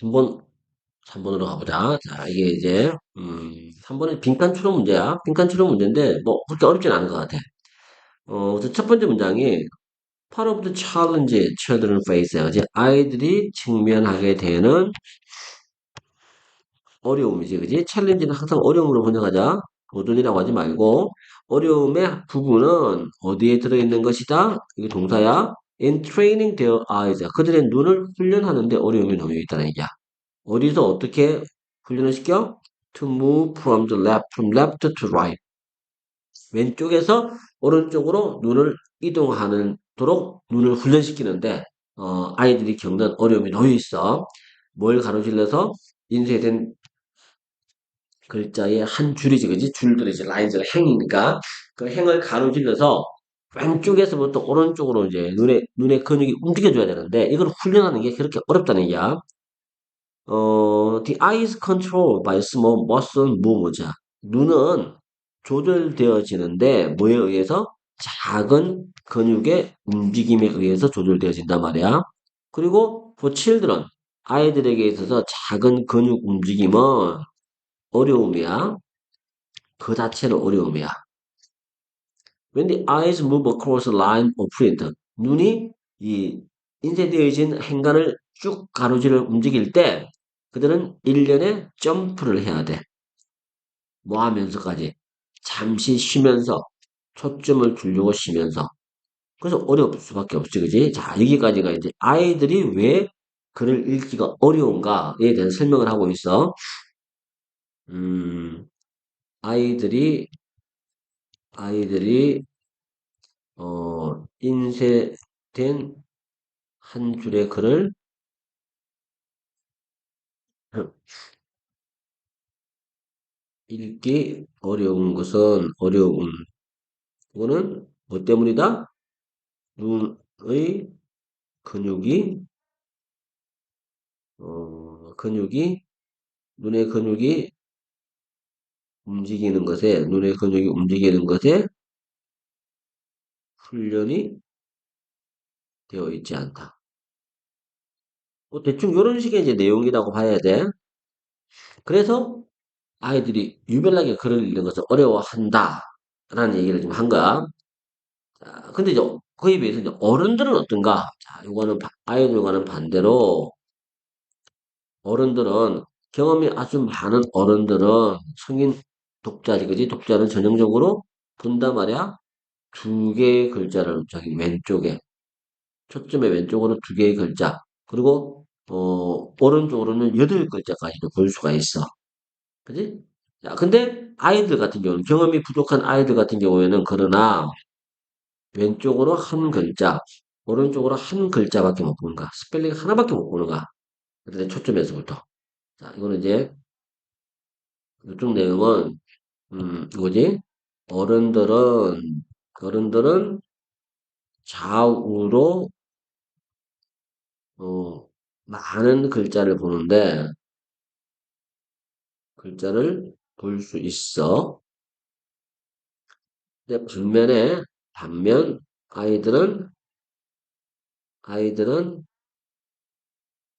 3번, 3번으로 가보자. 자, 이게 이제, 3번은 빈칸 추론 문제야. 빈칸 추론 문제인데, 뭐, 그렇게 어렵진 않은 것 같아. 우선 첫 번째 문장이, Part of the challenge children face. 이제 아이들이 직면하게 되는 어려움이지, 그지? 챌린지는 항상 어려움으로 번역하자. 도전이라고 하지 말고, 어려움의 부분은 어디에 들어있는 것이다? 이게 동사야. In training their eyes. 그들의 눈을 훈련하는데 어려움이 놓여 있다는 얘기야. 어디서 어떻게 훈련을 시켜? To move from left to right. 왼쪽에서 오른쪽으로 눈을 이동하도록 눈을 훈련시키는데, 아이들이 겪는 어려움이 놓여 있어. 뭘 가로질러서 인쇄된 글자의 한 줄이지, 그지? 줄들이지, 라인들, 행이니까. 그 행을 가로질러서 왼쪽에서부터 오른쪽으로 이제 눈의 근육이 움직여줘야 되는데, 이걸 훈련하는 게 그렇게 어렵다는 얘기야. The eye is controlled by small muscle movements. 눈은 조절되어지는데, 뭐에 의해서? 작은 근육의 움직임에 의해서 조절되어진단 말이야. 그리고 for children, 아이들에게 있어서 작은 근육 움직임은 어려움이야. 그 자체로 어려움이야. When the eyes move across a line of print, 눈이 이 인쇄되어진 행간을 쭉 가로질러 움직일 때 그들은 일련의 점프를 해야 돼. 뭐 하면서까지? 잠시 쉬면서, 초점을 두려고 쉬면서. 그래서 어려울 수밖에 없지, 그지? 자, 여기까지가 이제 아이들이 왜 글을 읽기가 어려운가에 대한 설명을 하고 있어. 음, 아이들이, 아이들이, 인쇄된 한 줄의 글을 읽기 어려운 것은, 그거는 뭐 때문이다? 눈의 근육이, 근육이, 눈의 근육이 움직이는 것에, 눈의 근육이 움직이는 것에 훈련이 되어 있지 않다. 뭐 대충 이런 식의 이제 내용이라고 봐야 돼. 그래서 아이들이 유별나게 글을 읽는 것을 어려워한다. 라는 얘기를 좀 한 거야. 자, 근데 이제 그에 비해서 이제 어른들은 어떤가? 자, 이거는 아이들과는 반대로 어른들은 경험이 아주 많은 어른들은 성인 독자지, 그지? 독자는 전형적으로 본단 말이야. 두 개의 글자를 저기 왼쪽에 초점의 왼쪽으로 두 개의 글자 그리고 오른쪽으로는 여덟 글자까지도 볼 수가 있어. 그지? 자, 근데 아이들 같은 경우는 경험이 부족한 아이들 같은 경우에는 그러나 왼쪽으로 한 글자, 오른쪽으로 한 글자밖에 못 보는 거야. 스펠링 하나밖에 못 보는 거야. 그런데 초점에서부터. 자, 이거는 이제 이쪽 내용은 이거지? 어른들은 어른들은 좌우로 많은 글자를 보는데 글자를 볼 수 있어. 근데 반면 아이들은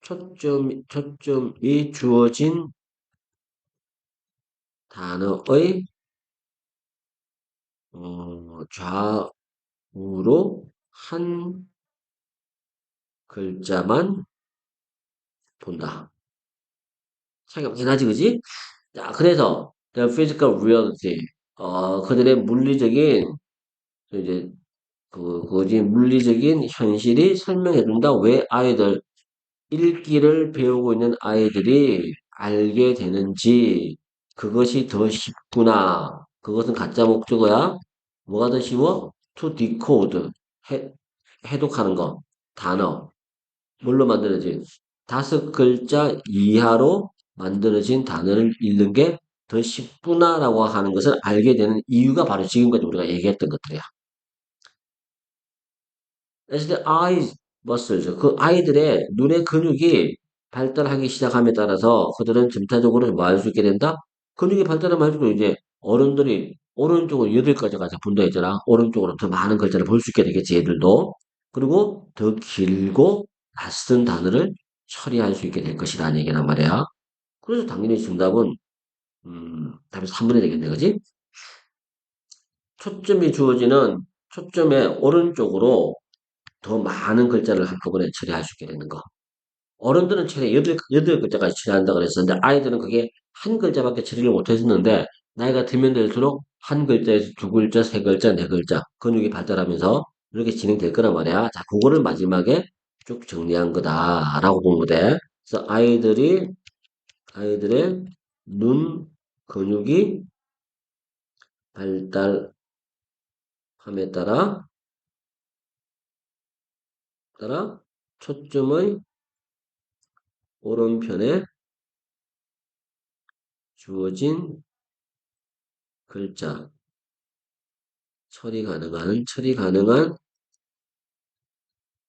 초점이 주어진 단어의 좌우로 한 글자만 본다. 차이가 많긴 하지, 그지? 자, 그래서 the physical reality, 그들의 물리적인 이제 그거지 물리적인 현실이 설명해준다. 왜 아이들 읽기를 배우고 있는 아이들이 알게 되는지 그것이 더 쉽구나. 그것은 가짜 목적어야. 뭐가 더 쉬워? To decode. 해독하는 거. 단어. 뭘로 만들어진? 다섯 글자 이하로 만들어진 단어를 읽는 게 더 쉽구나라고 하는 것을 알게 되는 이유가 바로 지금까지 우리가 얘기했던 것들이야. As the eyes muscles, 그 아이들의 눈의 근육이 발달하기 시작함에 따라서 그들은 점차적으로 뭐 할 수 있게 된다? 근육이 발달하면 할수록 이제 어른들이 오른쪽으로 8글자까지 본다 했잖아. 오른쪽으로 더 많은 글자를 볼 수 있게 되겠지, 얘들도. 그리고 더 길고 낯선 단어를 처리할 수 있게 될 것이라는 얘기란 말이야. 그래서 당연히 정답은 답이 3번이 되겠네, 그지? 초점이 주어지는 초점의 오른쪽으로 더 많은 글자를 한꺼번에 처리할 수 있게 되는 거. 어른들은 최대 8글자까지 처리한다 그랬었는데, 아이들은 그게 한 글자밖에 처리를 못 했었는데, 나이가 들면 들수록 한 글자에서 두 글자, 세 글자, 네 글자, 근육이 발달하면서 이렇게 진행될 거란 말이야. 자, 그거를 마지막에 쭉 정리한 거다라고 보면 돼. 그래서 아이들의 눈 근육이 발달함에 따라 초점의 오른편에 주어진 글자, 처리 가능한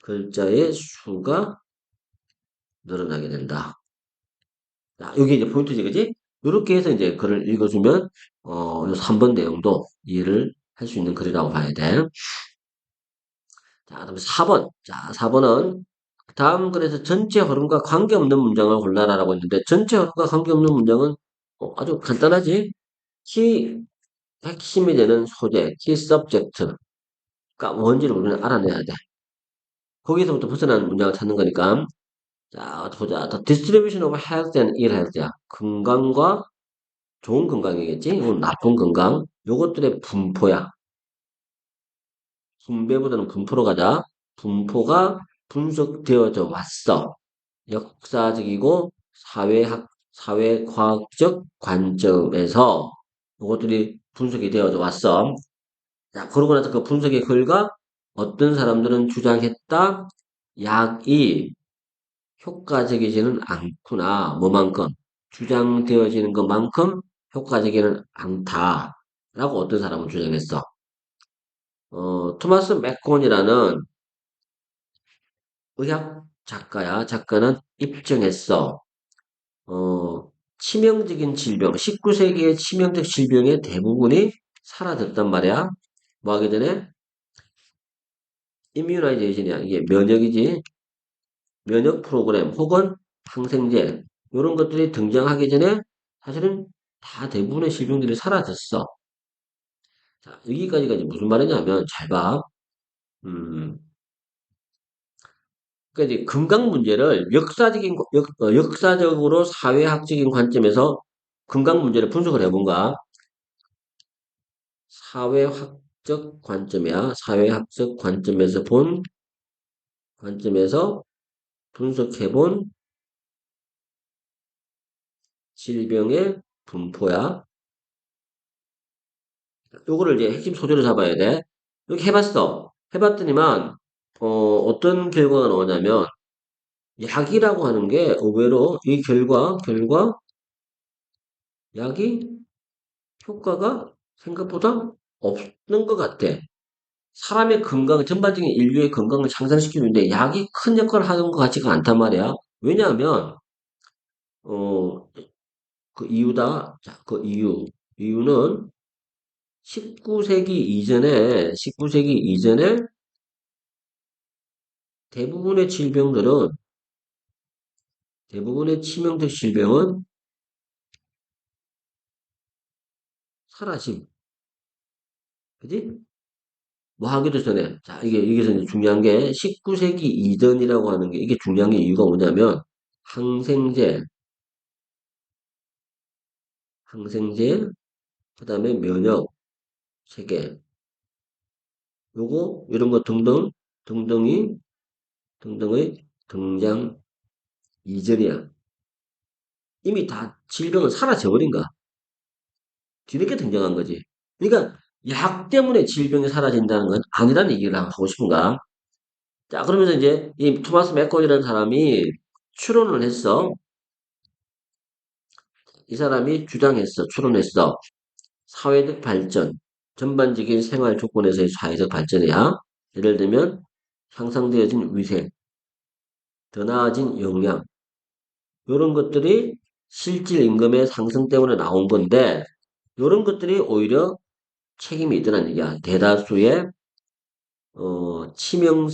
글자의 수가 늘어나게 된다. 자, 여기 이제 포인트지, 그지? 이렇게 해서 이제 글을 읽어주면, 3번 내용도 이해를 할 수 있는 글이라고 봐야 돼. 자, 그다음에 4번. 자, 4번은 다음 글에서 전체 흐름과 관계없는 문장을 골라라라고 했는데, 전체 흐름과 관계없는 문장은 아주 간단하지? 키, 핵심이 되는 소재, 키 서브젝트가 뭔지를 우리는 알아내야 돼. 거기서부터 벗어나는 문장을 찾는 거니까. 자, 보자. The distribution of health and ill health야. 건강과 좋은 건강이겠지? 이건 나쁜 건강. 요것들의 분포야. 분배보다는 분포로 가자. 분포가 분석되어져 왔어. 역사적이고 사회과학적 관점에서 요것들이 분석이 되어져 왔어. 자, 그러고 나서 그 분석의 결과 어떤 사람들은 주장했다. 약이 효과적이지는 않구나. 뭐만큼 주장되어지는 것만큼 효과적이는 않다라고 어떤 사람은 주장했어. 토마스 맥콘이라는 의학 작가야. 작가는 입증했어. 치명적인 질병, 19세기의 치명적 질병의 대부분이 사라졌단 말이야. 뭐 하기 전에? 이뮤나이제이션이야. 이게 면역이지. 면역 프로그램 혹은 항생제 이런 것들이 등장하기 전에 사실은 다 대부분의 질병들이 사라졌어. 자, 여기까지가 이제 무슨 말이냐면 잘 봐. 음, 그러니까 이제 건강 문제를 역사적으로 사회학적인 관점에서 건강 문제를 분석을 해본가? 사회학적 관점이야. 사회학적 관점에서 분석해본 질병의 분포야. 요거를 이제 핵심 소재로 잡아야 돼. 이렇게 해봤어. 해봤더니만, 어떤 결과가 나오냐면, 약이라고 하는 게 의외로 이 약이 효과가 생각보다 없는 것 같아. 사람의 건강, 전반적인 인류의 건강을 향상시키는데 약이 큰 역할을 하는 것 같지가 않단 말이야. 왜냐하면, 어, 그 이유다. 자, 그 이유는 19세기 이전에 대부분의 질병들은, 대부분의 치명적 질병은 사라짐. 그지? 뭐 하기도 전에. 자, 여기서 이제 중요한 게 19세기 이전이라고 하는 게 이게 중요한 게 이유가 뭐냐면 항생제, 그다음에 면역 체계, 요거 이런 거 등등이 등등의 등장 이전이야. 이미 다 질병은 사라져 버린 거야. 뒤늦게 등장한 거지. 그러니까 약 때문에 질병이 사라진다는 건 아니라는 얘기를 하고 싶은가? 자, 그러면서 이제 이 토마스 맥건이라는 사람이 추론을 했어. 이 사람이 추론했어. 사회적 발전, 전반적인 생활 조건에서의 사회적 발전이야. 예를 들면 향상되어진 위생, 더 나아진 영양, 이런 것들이 실질 임금의 상승 때문에 나온 건데, 이런 것들이 오히려 책임이 있더란 얘기야. 대다수의 치명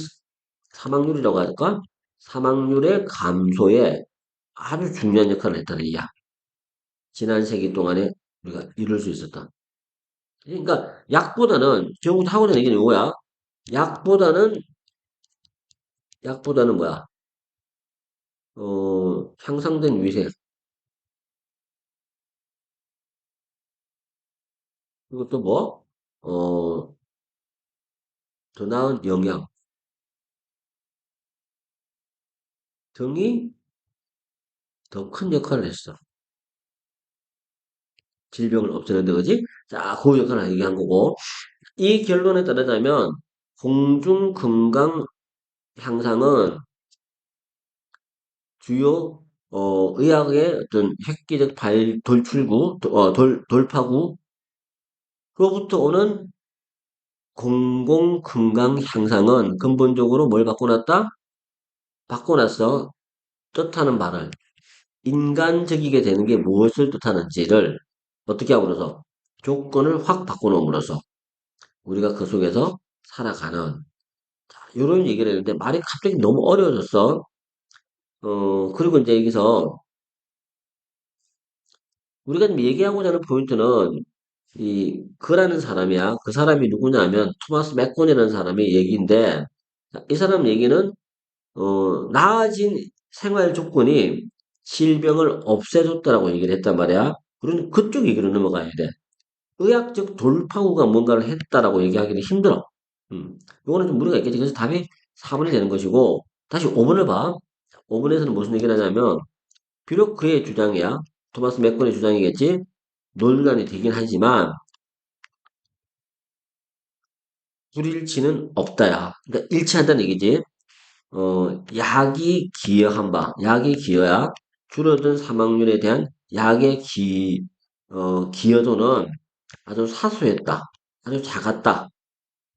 사망률이라고 할까? 사망률의 감소에 아주 중요한 역할을 했다는 이야. 지난 세기 동안에 우리가 이룰 수 있었다. 그러니까 약보다는 결국 하고자 하는 얘기는 이거야. 약보다는 약보다는 뭐야? 향상된 위생 그리고 또 뭐? 어, 더 나은 영양 등이 더 큰 역할을 했어. 질병을 없애는데 그지? 자, 그 역할을 얘기한 거고 이 결론에 따르자면 공중 건강 향상은 주요 의학의 어떤 획기적 돌파구로부터 오는 공공 건강 향상은 근본적으로 뭘 바꿔놨다? 바꿔놨어. 뜻하는 바를 인간적이게 되는 게 무엇을 뜻하는지를 어떻게 함으로써 조건을 확 바꿔놓음으로써 우리가 그 속에서 살아가는 이런 얘기를 했는데 말이 갑자기 너무 어려워졌어. 그리고 이제 여기서 우리가 지금 얘기하고자 하는 포인트는 이 그라는 사람이야. 그 사람이 누구냐면 토마스 맥곤이라는 사람의 얘기인데 이 사람 얘기는 나아진 생활 조건이 질병을 없애줬다라고 얘기를 했단 말이야. 그러니 그쪽 얘기로 넘어가야 돼. 의학적 돌파구가 뭔가를 했다라고 얘기하기는 힘들어. 요거는 좀 무리가 있겠지. 그래서 답이 4번이 되는 것이고, 다시 5번을 봐. 5번에서는 무슨 얘기를 하냐면, 비록 그의 주장이야. 토마스 맥건의 주장이겠지. 논란이 되긴 하지만, 불일치는 없다야. 그러니까 일치한다는 얘기지. 약이 기여한 바, 약이 기여야 줄어든 사망률에 대한 약의 기여도는 아주 사소했다. 아주 작았다.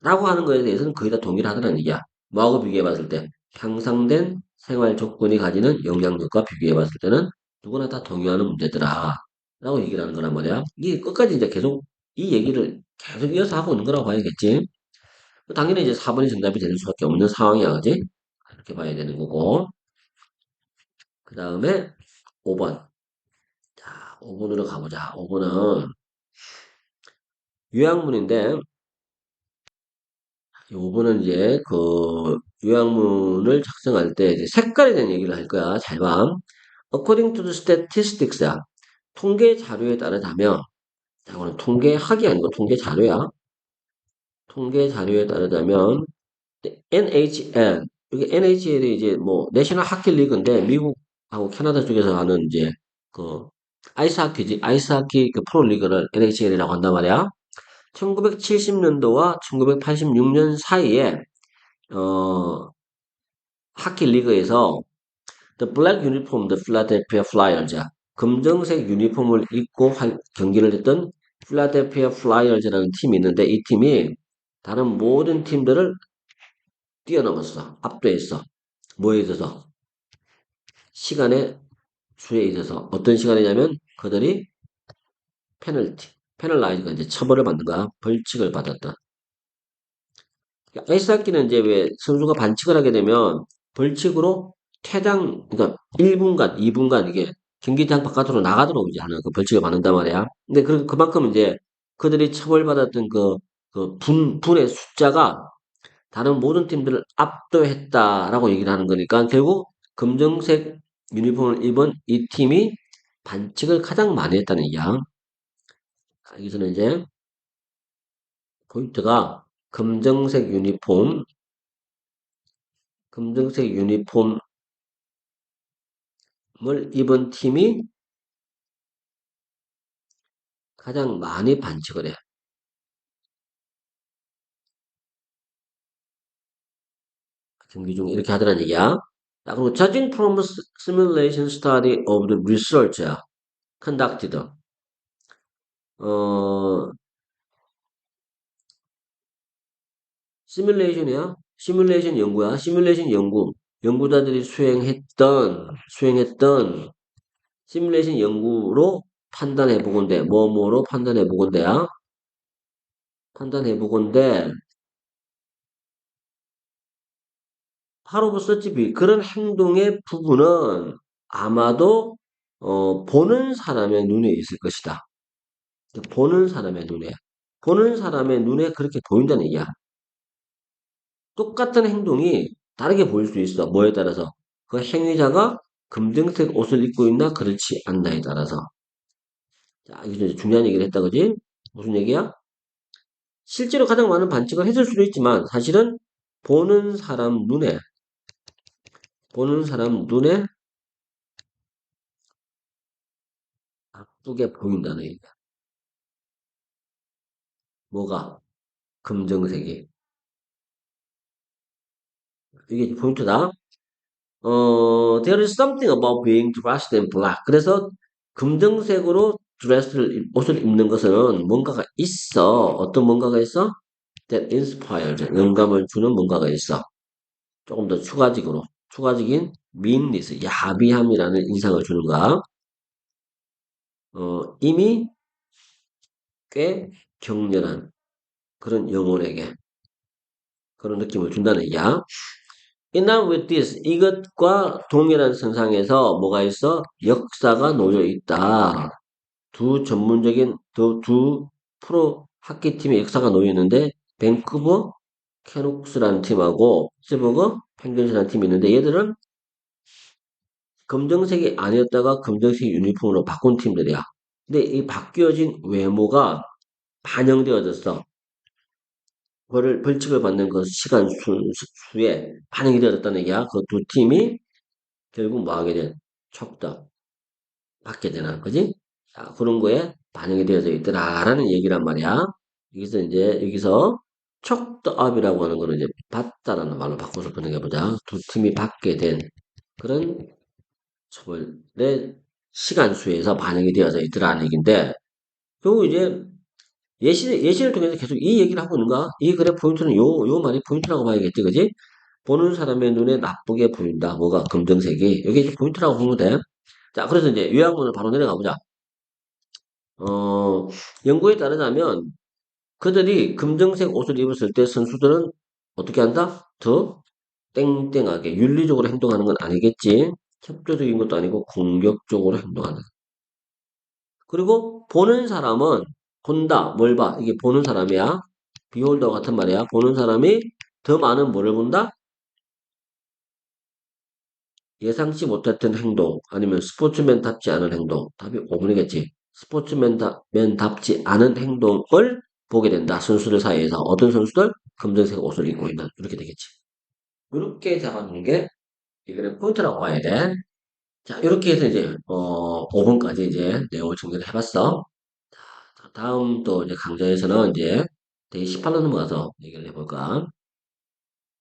라고 하는 거에 대해서는 거의 다 동의를 하더라는 얘기야. 뭐하고 비교해 봤을 때? 향상된 생활 조건이 가지는 영향력과 비교해 봤을 때는 누구나 다 동의하는 문제더라. 라고 얘기를 하는 거란 말이야. 이게 끝까지 이제 계속 이 얘기를 계속 이어서 하고 있는 거라고 봐야겠지. 당연히 이제 4번이 정답이 될 수밖에 없는 상황이야. 그지? 이렇게 봐야 되는 거고. 그 다음에 5번. 자, 5번으로 가보자. 5번은 요약문인데, 요거는 이제 그 요약문을 작성할 때 이제 색깔에 대한 얘기를 할 거야. 잘 봐. According to the statistics야. 통계 자료에 따르자면, 자, 이거는 통계학이 아니고 통계 자료야. 통계 자료에 따르자면 NHL 이게 NHL이 이제 뭐 내셔널 하키 리그인데 미국하고 캐나다 쪽에서 하는 이제 그 아이스하키지 아이스하키 그 프로 리그를 NHL이라고 한단 말이야. 1970년도와 1986년 사이에 어 하키 리그에서 The Black Uniform, The Philadelphia Flyers 검정색 유니폼을 입고 경기를 했던 필라델피아 플라이어즈라는 팀이 있는데 이 팀이 다른 모든 팀들을 뛰어넘었어. 압도했어. 뭐에 있어서? 시간의 수에 있어서. 어떤 시간이냐면 그들이 페널라이즈가 이제 처벌을 받는 거야. 벌칙을 받았다. 아이스하키는 이제 왜 선수가 반칙을 하게 되면 벌칙으로 그러니까 1분간, 2분간 이게 경기장 바깥으로 나가도록 이제 하는 그 벌칙을 받는단 말이야. 근데 그만큼 이제 그들이 처벌받았던 분의 숫자가 다른 모든 팀들을 압도했다라고 얘기를 하는 거니까 결국 검정색 유니폼을 입은 이 팀이 반칙을 가장 많이 했다는 얘기야. 여기서는 이제 포인트가 검정색 유니폼을 입은 팀이 가장 많이 반칙을 해. 경기 중 이렇게 하더란 얘기야. 자, 그리고 judging from simulation study of the research conducted. 어, 시뮬레이션이야? 시뮬레이션 연구야. 시뮬레이션 연구. 연구자들이 수행했던 시뮬레이션 연구로 판단해 보건대. 뭐뭐로 판단해 보건대야. 판단해 보건대. part of such be 그런 행동의 부분은 아마도 보는 사람의 눈에 있을 것이다. 보는 사람의 눈에. 보는 사람의 눈에 그렇게 보인다는 얘기야. 똑같은 행동이 다르게 보일 수 있어. 뭐에 따라서? 그 행위자가 금등색 옷을 입고 있나 그렇지 않나에 따라서. 자, 이게 중요한 얘기를 했다 그지? 무슨 얘기야? 실제로 가장 많은 반칙을 했을 수도 있지만 사실은 보는 사람 눈에 보는 사람 눈에 나쁘게 보인다는 얘기야. 뭐가? 금정색이. 이게 포인트다. There is something about being dressed in black. 그래서 금정색으로 옷을 입는 것은 뭔가가 있어. 어떤 뭔가가 있어? That inspires. 영감을 주는 뭔가가 있어. 조금 더 추가적인 meanness, 야비함이라는 인상을 주는가. 이미 꽤 격렬한 그런 영혼에게 그런 느낌을 준다는 얘기야. In line with this, 이것과 동일한 선상에서 뭐가 있어? 역사가 놓여 있다. 두 프로 하키팀의 역사가 놓여 있는데, 밴쿠버 캐녹스라는 팀하고, 스버거 펭귄스라는 팀이 있는데, 얘들은 검정색이 아니었다가 검정색 유니폼으로 바꾼 팀들이야. 근데 이 바뀌어진 외모가 반영되어졌어. 그거를 벌칙을 받는 그 시간 수에 반영이 되어졌다는 얘기야. 그 두 팀이 결국 뭐 하게 돼? 척덕 받게 되나, 그지? 자, 그런 거에 반영이 되어져 있더라라는 얘기란 말이야. 여기서 척더업이라고 하는 거는 이제 받다라는 말로 바꿔서 번역해 보자. 두 팀이 받게 된 그런 처벌의 시간수에서 반영이 되어져 있더라는 얘기인데, 결국 이제 예시를 통해서 계속 이 얘기를 하고 있는가? 이 글의 포인트는 요 말이 포인트라고 봐야겠지, 그지? 보는 사람의 눈에 나쁘게 보인다. 뭐가? 검정색이. 이게 이제 포인트라고 보면 돼. 자, 그래서 이제 요약문을 바로 내려가 보자. 어, 연구에 따르자면 그들이 금정색 옷을 입었을 때 선수들은 어떻게 한다? 더 땡땡하게 윤리적으로 행동하는 건 아니겠지. 협조적인 것도 아니고 공격적으로 행동하는. 그리고 보는 사람은 본다. 뭘 봐? 이게 보는 사람이야. 비홀더 같은 말이야. 보는 사람이 더 많은 뭐를 본다? 예상치 못했던 행동 아니면 스포츠맨답지 않은 행동. 답이 5번이겠지. 스포츠맨답지 않은 행동을 보게 된다. 선수들 사이에서. 어떤 선수들? 검정색 옷을 입고 있는. 이렇게 되겠지. 이렇게 잡아주는 게 이거는 포인트라고 봐야 돼. 자, 이렇게 해서 이제 5번까지 이제 내용을 정리를 해봤어. 자, 다음 또 이제 강좌에서는 이제 대 18로 넘어가서 얘기를 해볼까?